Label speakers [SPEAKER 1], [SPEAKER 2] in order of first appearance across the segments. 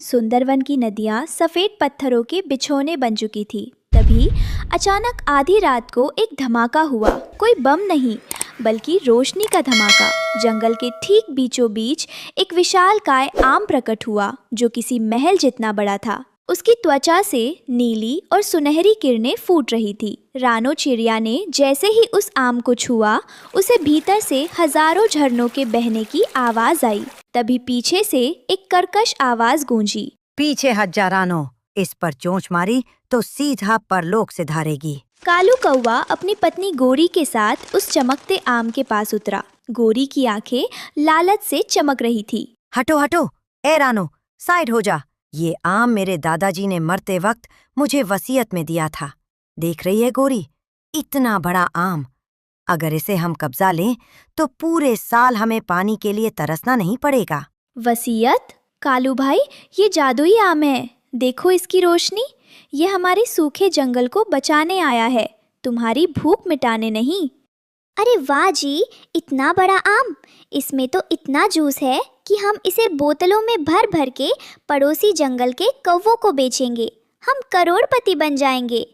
[SPEAKER 1] सुंदरवन की नदियां सफेद पत्थरों के बिछौने बन चुकी थी। तभी अचानक आधी रात को एक धमाका हुआ। कोई बम नहीं, बल्कि रोशनी का धमाका। जंगल के ठीक बीचों बीच एक विशालकाय आम प्रकट हुआ, जो किसी महल जितना बड़ा था। उसकी त्वचा से नीली और सुनहरी किरणें फूट रही थी। रानो चिड़िया ने जैसे ही उस आम को छुआ, उसे भीतर से हजारों झरनों के बहने की आवाज आई। तभी पीछे से एक कर्कश आवाज गूंजी।
[SPEAKER 2] पीछे हट जा रानो, इस पर चोंच मारी तो सीधा परलोक से धारेगी।
[SPEAKER 1] कालू कौवा अपनी पत्नी गोरी के साथ उस चमकते आम के पास उतरा। गोरी की आंखें लालच से चमक रही थी।
[SPEAKER 2] हटो हटो, ए रानो, साइड हो जा। ये आम मेरे दादाजी ने मरते वक्त मुझे वसीयत में दिया था। देख रही है गोरी, इतना बड़ा आम। अगर इसे हम कब्जा लें तो पूरे साल हमें पानी के लिए तरसना नहीं पड़ेगा।
[SPEAKER 1] वसीयत? कालू भाई, ये जादुई आम है। देखो इसकी रोशनी। ये हमारे सूखे जंगल को बचाने आया है, तुम्हारी भूख मिटाने नहीं।
[SPEAKER 3] अरे वाह जी, इतना बड़ा आम! इसमें तो इतना जूस है कि हम इसे बोतलों में भर भर के पड़ोसी जंगल के कौवों को बेचेंगे। हम करोड़पति बन जाएंगे।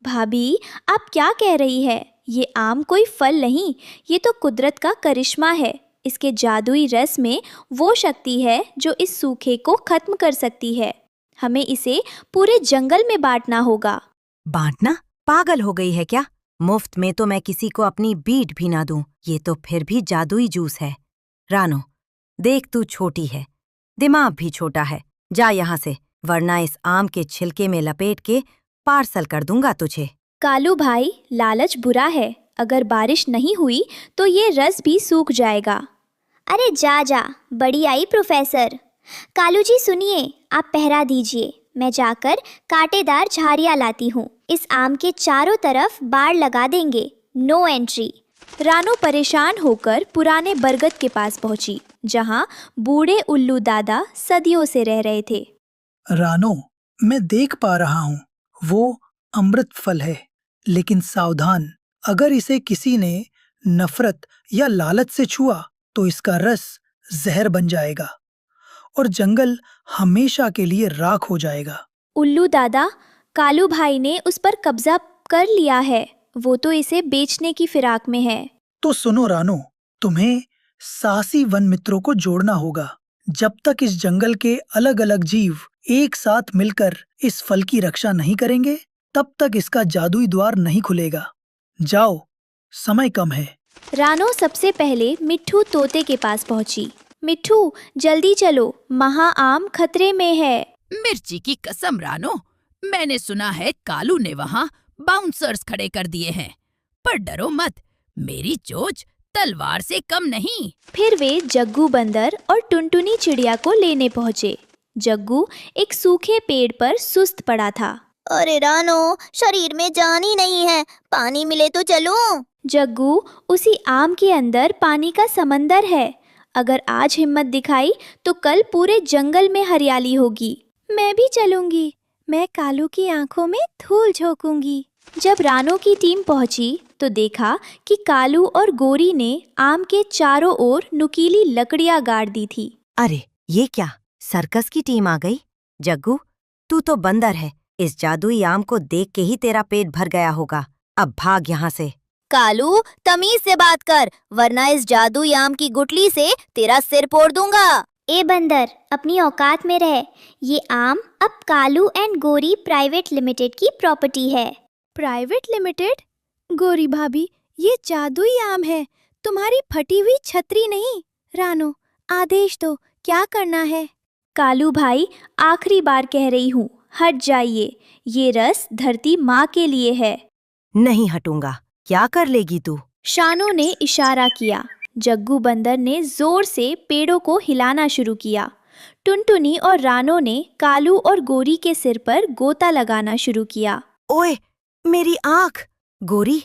[SPEAKER 1] भाभी, आप क्या कह रही है? ये आम कोई फल नहीं, ये तो कुदरत का करिश्मा है। इसके जादुई रस में वो शक्ति है जो इस सूखे को खत्म कर सकती है। हमें इसे पूरे जंगल में बांटना होगा।
[SPEAKER 2] बांटना? पागल हो गई है क्या? मुफ्त में तो मैं किसी को अपनी बीट भी ना दूं। ये तो फिर भी जादुई जूस है। रानो, देख तू छोटी है, दिमाग भी छोटा है। जा यहाँ से, वरना इस आम के छिलके में लपेट के पार्सल कर दूंगा तुझे।
[SPEAKER 1] कालू भाई, लालच बुरा है। अगर बारिश नहीं हुई तो ये रस भी सूख जाएगा।
[SPEAKER 3] अरे जा जा, बड़ी आई प्रोफेसर। कालू जी सुनिए, आप पहरा दीजिए, मैं जाकर कांटेदार झाड़ियाँ लाती हूँ। इस आम के चारों तरफ बाड़ लगा देंगे, नो एंट्री।
[SPEAKER 1] रानो परेशान होकर पुराने बरगद के पास पहुंची, जहां बूढ़े उल्लू दादा सदियों से रह रहे थे।
[SPEAKER 4] रानो, मैं देख पा रहा हूँ, वो अमृत फल है, लेकिन सावधान, अगर इसे किसी ने नफरत या लालच से छुआ तो इसका रस जहर बन जाएगा और जंगल हमेशा के लिए राख हो जाएगा।
[SPEAKER 1] उल्लू दादा, कालू भाई ने उस पर कब्जा कर लिया है। वो तो इसे बेचने की फिराक में है।
[SPEAKER 4] तो सुनो रानो, तुम्हें साहसी वन मित्रों को जोड़ना होगा। जब तक इस जंगल के अलग अलग जीव एक साथ मिलकर इस फल की रक्षा नहीं करेंगे, तब तक इसका जादुई द्वार नहीं खुलेगा। जाओ, समय कम है।
[SPEAKER 1] रानो सबसे पहले मिट्ठू तोते के पास पहुंची। मिट्ठू, जल्दी चलो, महाआम खतरे में है।
[SPEAKER 5] मिर्ची की कसम रानो, मैंने सुना है कालू ने वहाँ बाउंसर्स खड़े कर दिए हैं। पर डरो मत, मेरी चोंच तलवार से कम नहीं।
[SPEAKER 1] फिर वे जग्गू बंदर और टुनटुनी चिड़िया को लेने पहुंचे। जग्गू एक सूखे पेड़ पर सुस्त पड़ा था।
[SPEAKER 3] अरे रानो, शरीर में जान ही नहीं है, पानी मिले तो चलो।
[SPEAKER 1] जग्गू, उसी आम के अंदर पानी का समंदर है। अगर आज हिम्मत दिखाई तो कल पूरे जंगल में हरियाली होगी। मैं भी चलूंगी, मैं कालू की आंखों में धूल झोंकूंगी। जब रानो की टीम पहुंची तो देखा कि कालू और गोरी ने आम के चारों ओर नुकीली लकड़ियां गाड़ दी थी।
[SPEAKER 2] अरे ये क्या, सर्कस की टीम आ गई? जग्गू, तू तो बंदर है। इस जादुई आम को देख के ही तेरा पेट भर गया होगा। अब भाग यहाँ से।
[SPEAKER 3] कालू, तमीज से बात कर, वरना इस जादुई आम की गुठली से तेरा सिर फोड़ दूंगा। ए बंदर, अपनी औकात में रह। ये आम अब कालू एंड गोरी प्राइवेट लिमिटेड की प्रॉपर्टी है।
[SPEAKER 1] Private limited? गोरी भाभी, ये जादुई आम है, तुम्हारी फटी हुई छतरी नहीं। रानो, आदेश दो, क्या करना है? कालू भाई, आखिरी बार कह रही हूँ, हट जाइए। ये रस धरती माँ के लिए है।
[SPEAKER 2] नहीं हटूंगा। क्या कर लेगी तू?
[SPEAKER 1] शानो ने इशारा किया। जग्गू बंदर ने जोर से पेड़ों को हिलाना शुरू किया। टुनटुनी और रानो ने कालू और गोरी के सिर पर गोता लगाना शुरू किया।
[SPEAKER 2] ओए, मेरी आँख! गोरी,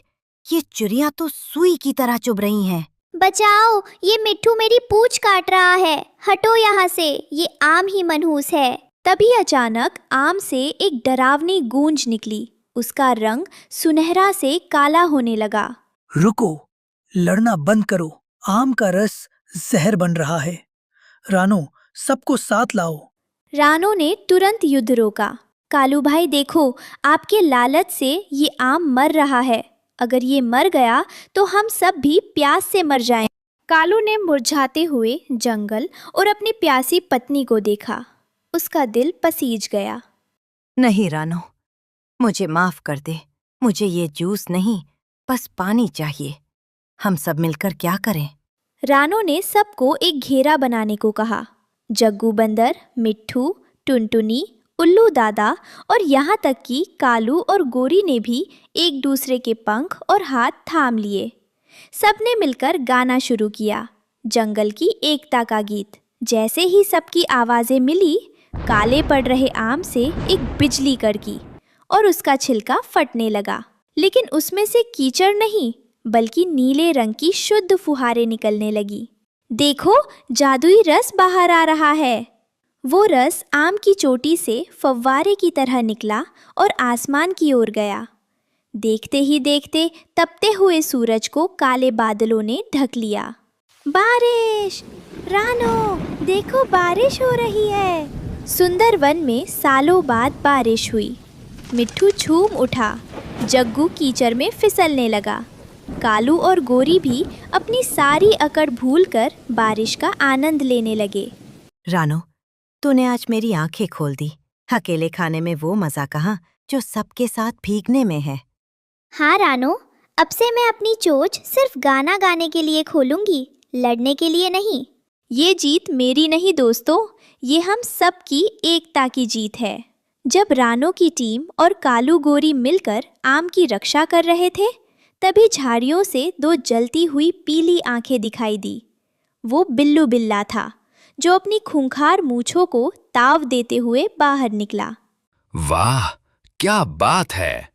[SPEAKER 2] ये चिड़िया तो सुई की तरह चुभ रही हैं।
[SPEAKER 3] बचाओ, ये मिट्ठू मेरी पूंछ काट रहा है। हटो यहाँ से, ये आम ही मनहूस है।
[SPEAKER 1] तभी अचानक आम से एक डरावनी गूंज निकली। उसका रंग सुनहरा से काला होने लगा।
[SPEAKER 4] रुको, लड़ना बंद करो, आम का रस जहर बन रहा है। रानो, सबको साथ लाओ।
[SPEAKER 1] रानो ने तुरंत युद्ध रोका। कालू भाई देखो, आपके लालच से ये आम मर रहा है। अगर ये मर गया तो हम सब भी प्यास से मर जाएं। कालू ने मुरझाते हुए जंगल और अपनी प्यासी पत्नी को देखा। उसका दिल पसीज गया।
[SPEAKER 2] नहीं रानो, मुझे माफ कर दे। मुझे ये जूस नहीं, बस पानी चाहिए। हम सब मिलकर क्या करें?
[SPEAKER 1] रानो ने सबको एक घेरा बनाने को कहा। जग्गू बंदर, मिट्ठू, टुनटुनी, उल्लू दादा और यहाँ तक कि कालू और गोरी ने भी एक दूसरे के पंख और हाथ थाम लिए। सबने मिलकर गाना शुरू किया, जंगल की एकता का गीत। जैसे ही सबकी आवाज़ें मिली, काले पड़ रहे आम से एक बिजली कड़की और उसका छिलका फटने लगा। लेकिन उसमें से कीचड़ नहीं, बल्कि नीले रंग की शुद्ध फुहारें निकलने लगी। देखो, जादुई रस बाहर आ रहा है। वो रस आम की चोटी से फव्वारे की तरह निकला और आसमान की ओर गया। देखते ही देखते तपते हुए सूरज को काले बादलों ने ढक लिया। बारिश! रानो, देखो बारिश हो रही है। सुंदर वन में सालों बाद बारिश हुई। मिट्ठू झूम उठा, जग्गू कीचड़ में फिसलने लगा। कालू और गोरी भी अपनी सारी अकड़ भूलकर बारिश का आनंद लेने लगे।
[SPEAKER 2] रानो, तूने आज मेरी आंखें खोल दी। अकेले खाने में वो मजा कहाँ जो सबके साथ भीगने में है।
[SPEAKER 3] हाँ रानो, अब से मैं अपनी चोंच सिर्फ गाना गाने के लिए खोलूंगी, लड़ने के लिए नहीं।
[SPEAKER 1] ये जीत मेरी नहीं दोस्तों, ये हम सब की एकता की जीत है। जब रानो की टीम और कालू गोरी मिलकर आम की रक्षा कर रहे थे, तभी झाड़ियों से दो जलती हुई पीली आंखें दिखाई दी। वो बिल्लू बिल्ला था, जो अपनी खूंखार मूंछों को ताव देते हुए बाहर निकला।
[SPEAKER 6] वाह, क्या बात है!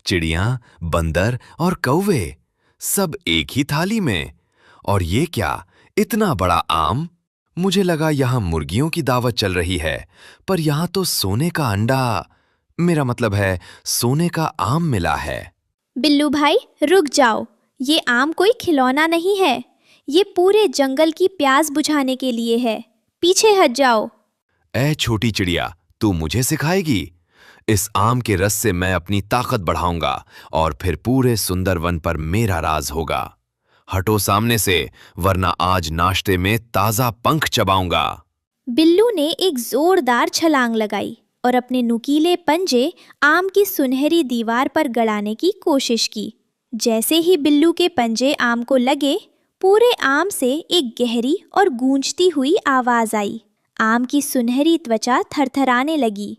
[SPEAKER 6] चिड़िया, बंदर और कौवे सब एक ही थाली में। और ये क्या, इतना बड़ा आम! मुझे लगा यहाँ मुर्गियों की दावत चल रही है, पर यहाँ तो सोने का अंडा, मेरा मतलब है सोने का आम मिला है।
[SPEAKER 1] बिल्लू भाई रुक जाओ, ये आम कोई खिलौना नहीं है। ये पूरे जंगल की प्यास बुझाने के लिए है। पीछे हट जाओ।
[SPEAKER 6] ऐ छोटी चिड़िया, तू मुझे सिखाएगी? इस आम के रस से मैं अपनी ताकत बढ़ाऊंगा और फिर पूरे सुंदर वन पर मेरा राज होगा। हटो सामने से, वरना आज नाश्ते में ताजा पंख चबाऊंगा।
[SPEAKER 1] बिल्लू ने एक जोरदार छलांग लगाई और अपने नुकीले पंजे आम की सुनहरी दीवार पर गड़ाने की कोशिश की। जैसे ही बिल्लू के पंजे आम को लगे, पूरे आम से एक गहरी और गूंजती हुई आवाज आई। आम की सुनहरी त्वचा थरथराने लगी।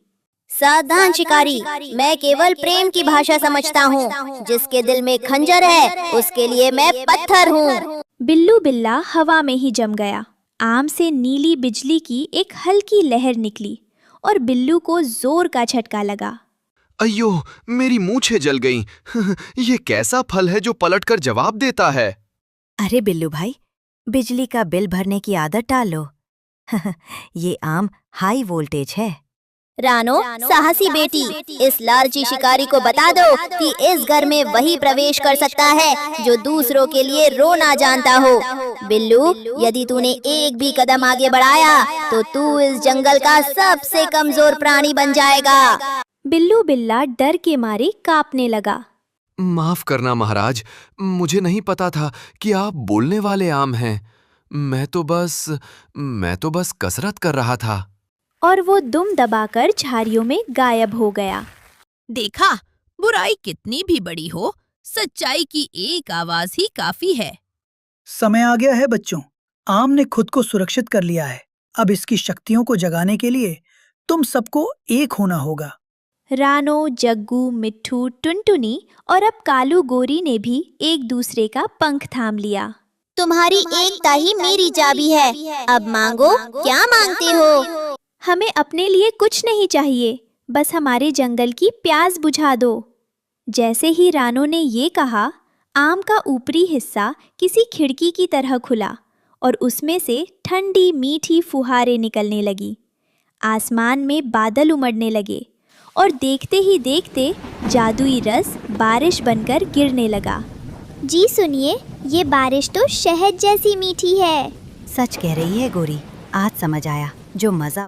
[SPEAKER 3] सावधान शिकारी, मैं केवल प्रेम की भाषा समझता हूँ। जिसके दिल में खंजर है, उसके लिए मैं पत्थर हूँ।
[SPEAKER 1] बिल्लू बिल्ला हवा में ही जम गया। आम से नीली बिजली की एक हल्की लहर निकली और बिल्लू को जोर का झटका लगा।
[SPEAKER 6] अయ్यो, मेरी मूंछें जल गईं। ये कैसा फल है जो पलटकर जवाब देता है?
[SPEAKER 2] अरे बिल्लू भाई, बिजली का बिल भरने की आदत डाल लो। ये आम हाई वोल्टेज है।
[SPEAKER 3] रानो, साहसी बेटी, इस लालची शिकारी को बता दो कि इस घर में वही प्रवेश कर सकता है जो दूसरों के लिए रोना जानता हो। बिल्लू, यदि तूने एक भी कदम आगे बढ़ाया तो तू इस जंगल का सबसे कमजोर प्राणी बन जाएगा।
[SPEAKER 1] बिल्लू बिल्ला डर के मारे कांपने लगा।
[SPEAKER 6] माफ करना महाराज, मुझे नहीं पता था कि आप बोलने वाले आम हैं। मैं तो बस कसरत कर रहा था।
[SPEAKER 1] और वो दुम दबाकर झाड़ियों में गायब हो गया।
[SPEAKER 5] देखा, बुराई कितनी भी बड़ी हो, सच्चाई की एक आवाज ही काफी है।
[SPEAKER 4] समय आ गया है बच्चों, आम ने खुद को सुरक्षित कर लिया है। अब इसकी शक्तियों को जगाने के लिए तुम सबको एक होना होगा।
[SPEAKER 1] रानो, जग्गू, मिट्ठू, टुनटुनी और अब कालू गोरी ने भी एक दूसरे का पंख थाम लिया।
[SPEAKER 3] तुम्हारी एकता ही मेरी चाबी है। अब मांगो, क्या मांगते हो?
[SPEAKER 1] हमें अपने लिए कुछ नहीं चाहिए, बस हमारे जंगल की प्यास बुझा दो। जैसे ही रानो ने ये कहा, आम का ऊपरी हिस्सा किसी खिड़की की तरह खुला और उसमें से ठंडी मीठी फुहारें निकलने लगी। आसमान में बादल उमड़ने लगे और देखते ही देखते जादुई रस बारिश बनकर गिरने लगा।
[SPEAKER 3] जी सुनिए, ये बारिश तो शहद जैसी मीठी है।
[SPEAKER 2] सच कह रही है गोरी, आज समझ आया जो मजा